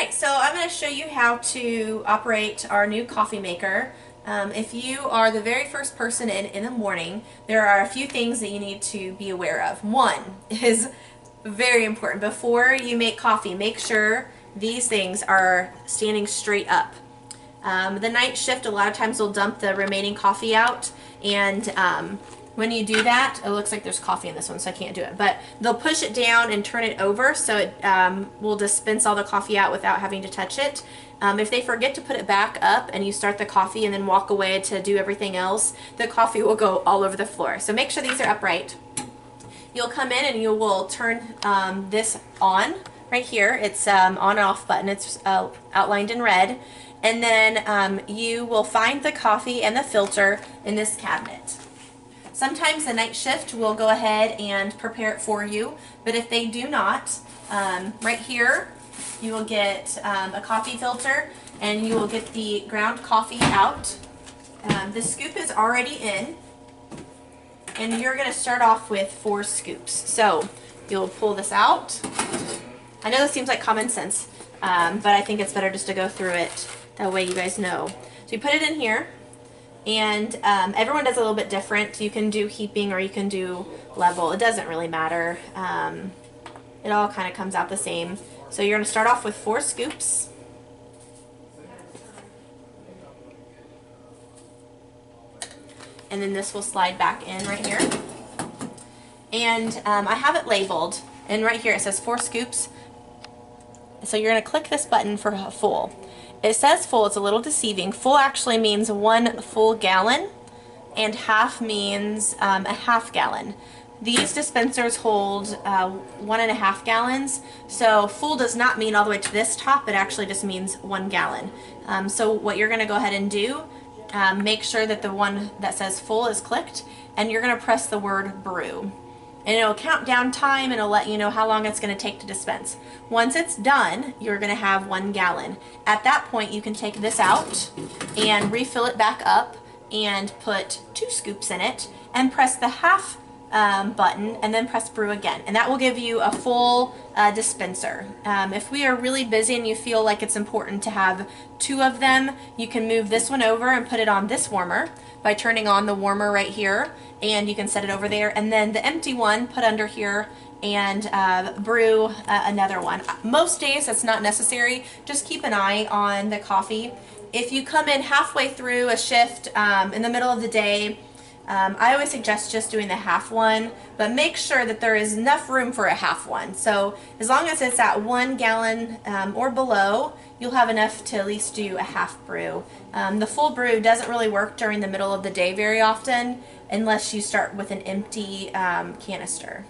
Alright, so I'm going to show you how to operate our new coffee maker. If you are the very first person in the morning, there are a few things that you need to be aware of. One is very important. Before you make coffee, make sure these things are standing straight up. The night shift, a lot of times will dump the remaining coffee out, and when you do that, it looks like there's coffee in this one, so I can't do it, but they'll push it down and turn it over so it will dispense all the coffee out without having to touch it. If they forget to put it back up and you start the coffee and then walk away to do everything else, the coffee will go all over the floor. So make sure these are upright. You'll come in and you will turn this on right here. It's on and off button. It's outlined in red. And then you will find the coffee and the filter in this cabinet. Sometimes the night shift will go ahead and prepare it for you, but if they do not, right here you will get a coffee filter and you will get the ground coffee out. The scoop is already in, and you're going to start off with 4 scoops. So you'll pull this out. I know this seems like common sense, but I think it's better just to go through it. That way you guys know. So you put it in here, and everyone does a little bit different. You can do heaping or you can do level. It doesn't really matter. It all kind of comes out the same. So you're going to start off with 4 scoops. And then this will slide back in right here. And I have it labeled, and right here it says 4 scoops. So you're going to click this button for full. It says full, it's a little deceiving. Full actually means 1 full gallon, and half means a half gallon. These dispensers hold 1.5 gallons, so full does not mean all the way to this top, it actually just means 1 gallon. So what you're going to go ahead and do, make sure that the one that says full is clicked, and you're going to press the word brew. And it'll count down time and it'll let you know how long it's going to take to dispense. Once it's done, you're going to have 1 gallon. At that point, you can take this out and refill it back up and put 2 scoops in it and press the half button and then press brew again. And that will give you a full dispenser. If we are really busy and you feel like it's important to have 2 of them, you can move this one over and put it on this warmer by turning on the warmer right here, and you can set it over there, and then the empty one put under here and brew another one. Most days that's not necessary. Just keep an eye on the coffee. If you come in halfway through a shift in the middle of the day, I always suggest just doing the half one, but make sure that there is enough room for a half one. So as long as it's at 1 gallon or below, you'll have enough to at least do a half brew. The full brew doesn't really work during the middle of the day very often unless you start with an empty canister.